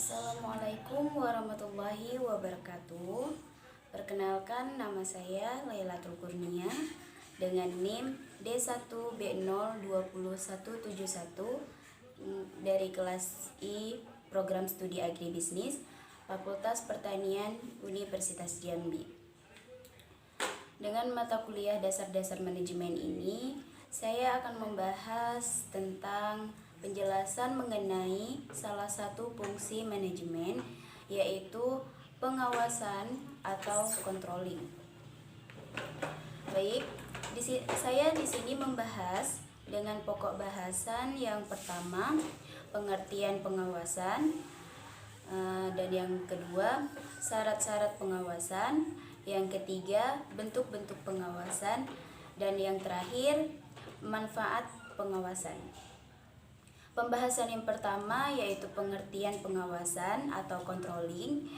Assalamualaikum warahmatullahi wabarakatuh. Perkenalkan, nama saya Lailatul Kurnia dengan NIM D1B02171 dari kelas I Program Studi Agribisnis Fakultas Pertanian Universitas Jambi. Dengan mata kuliah dasar-dasar manajemen ini, saya akan membahas tentang penjelasan mengenai salah satu fungsi manajemen, yaitu pengawasan atau controlling. Baik, saya di sini membahas dengan pokok bahasan yang pertama, pengertian pengawasan, dan yang kedua, syarat-syarat pengawasan, yang ketiga, bentuk-bentuk pengawasan, dan yang terakhir, manfaat pengawasan. Pembahasan yang pertama yaitu pengertian pengawasan atau controlling.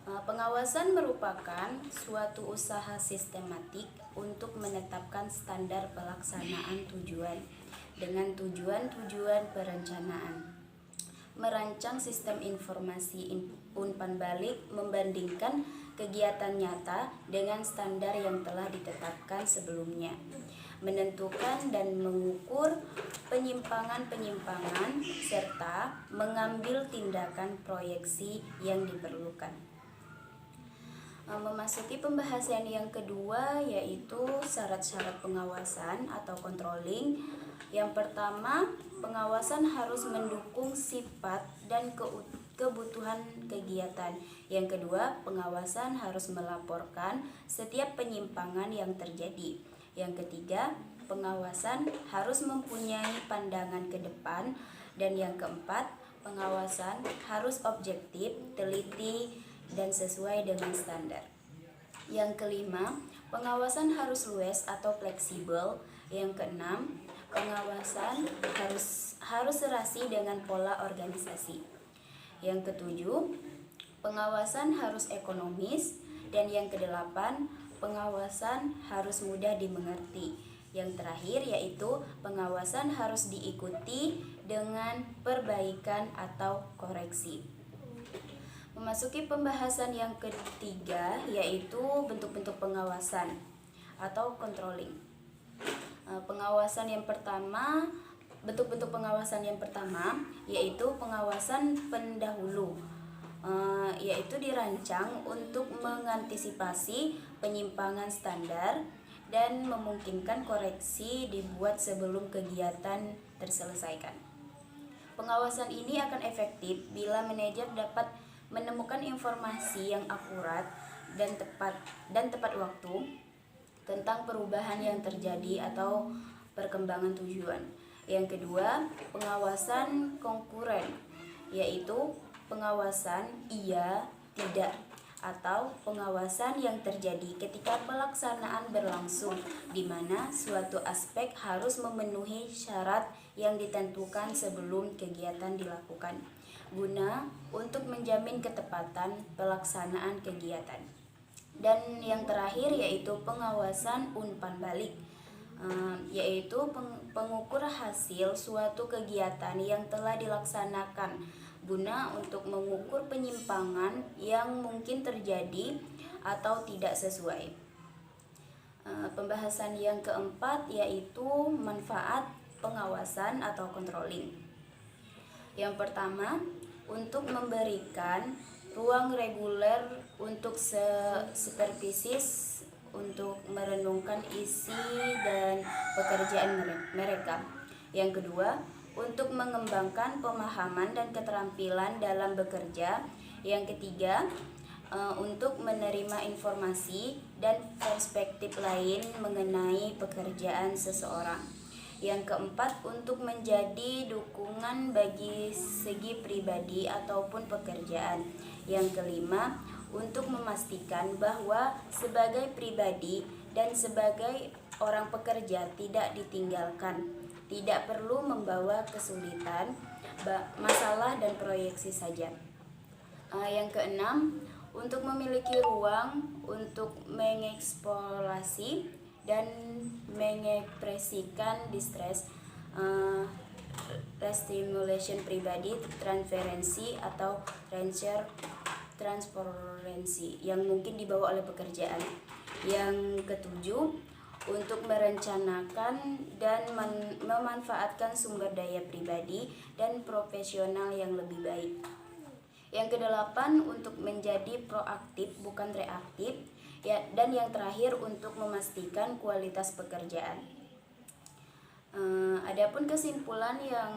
Pengawasan merupakan suatu usaha sistematik untuk menetapkan standar pelaksanaan tujuan dengan tujuan-tujuan perencanaan, merancang sistem informasi umpan balik, membandingkan kegiatan nyata dengan standar yang telah ditetapkan sebelumnya, menentukan dan mengukur penyimpangan-penyimpangan, serta mengambil tindakan proyeksi yang diperlukan. Memasuki pembahasan yang kedua yaitu syarat-syarat pengawasan atau controlling. Yang pertama, pengawasan harus mendukung sifat dan kebutuhan kegiatan. Yang kedua, pengawasan harus melaporkan setiap penyimpangan yang terjadi. Yang ketiga, pengawasan harus mempunyai pandangan ke depan. Dan yang keempat, pengawasan harus objektif, teliti, dan sesuai dengan standar. Yang kelima, pengawasan harus luas atau fleksibel. Yang keenam, pengawasan harus serasi dengan pola organisasi. Yang ketujuh, pengawasan harus ekonomis. Dan yang kedelapan, pengawasan harus mudah dimengerti. Yang terakhir yaitu pengawasan harus diikuti dengan perbaikan atau koreksi. Memasuki pembahasan yang ketiga yaitu bentuk-bentuk pengawasan atau controlling. Bentuk-bentuk pengawasan yang pertama yaitu pengawasan pendahulu, yaitu dirancang untuk mengantisipasi penyimpangan standar dan memungkinkan koreksi dibuat sebelum kegiatan terselesaikan. Pengawasan ini akan efektif bila manajer dapat menemukan informasi yang akurat dan tepat waktu tentang perubahan yang terjadi atau perkembangan tujuan. Yang kedua, pengawasan konkuren, yaitu pengawasan iya, tidak, atau pengawasan yang terjadi ketika pelaksanaan berlangsung, di mana suatu aspek harus memenuhi syarat yang ditentukan sebelum kegiatan dilakukan, guna untuk menjamin ketepatan pelaksanaan kegiatan. Dan yang terakhir yaitu pengawasan umpan balik, yaitu pengukur hasil suatu kegiatan yang telah dilaksanakan guna untuk mengukur penyimpangan yang mungkin terjadi atau tidak sesuai. Pembahasan yang keempat yaitu manfaat pengawasan atau controlling. Yang pertama, untuk memberikan ruang reguler untuk supervisis untuk merenungkan isi dan pekerjaan mereka. Yang kedua, untuk mengembangkan pemahaman dan keterampilan dalam bekerja. Yang ketiga, untuk menerima informasi dan perspektif lain mengenai pekerjaan seseorang. Yang keempat, untuk menjadi dukungan bagi segi pribadi ataupun pekerjaan. Yang kelima, untuk memastikan bahwa sebagai pribadi dan sebagai orang pekerja tidak ditinggalkan, tidak perlu membawa kesulitan, masalah, dan proyeksi saja. Yang keenam, untuk memiliki ruang untuk mengeksplorasi dan mengekspresikan distres restimulation pribadi, transferensi atau transferensi yang mungkin dibawa oleh pekerjaan. Yang ketujuh, untuk merencanakan dan memanfaatkan sumber daya pribadi dan profesional yang lebih baik. Yang kedelapan, untuk menjadi proaktif bukan reaktif, ya, dan yang terakhir untuk memastikan kualitas pekerjaan. Adapun kesimpulan yang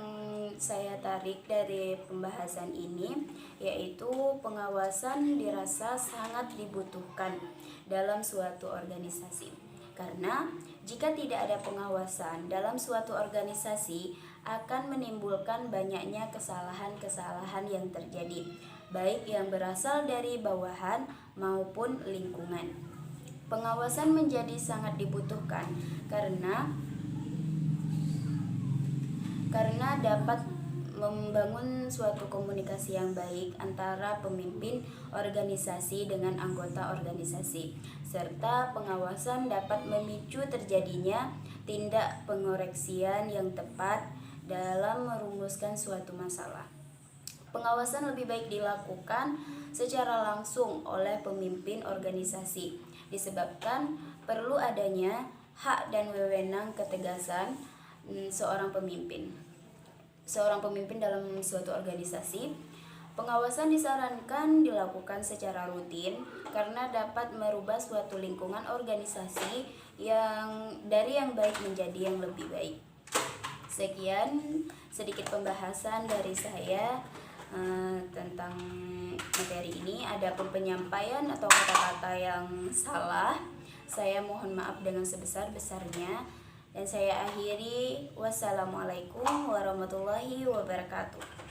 saya tarik dari pembahasan ini yaitu pengawasan dirasa sangat dibutuhkan dalam suatu organisasi. Karena jika tidak ada pengawasan dalam suatu organisasi akan menimbulkan banyaknya kesalahan-kesalahan yang terjadi, baik yang berasal dari bawahan maupun lingkungan. Pengawasan menjadi sangat dibutuhkan karena dapat membangun suatu komunikasi yang baik antara pemimpin organisasi dengan anggota organisasi, serta pengawasan dapat memicu terjadinya tindak pengoreksian yang tepat dalam merumuskan suatu masalah. Pengawasan lebih baik dilakukan secara langsung oleh pemimpin organisasi, disebabkan perlu adanya hak dan wewenang ketegasan seorang pemimpin dalam suatu organisasi. Pengawasan disarankan dilakukan secara rutin karena dapat merubah suatu lingkungan organisasi yang dari yang baik menjadi yang lebih baik. Sekian sedikit pembahasan dari saya tentang materi ini. Adapun penyampaian atau kata-kata yang salah, saya mohon maaf dengan sebesar-besarnya. Dan saya akhiri, wassalamualaikum warahmatullahi wabarakatuh.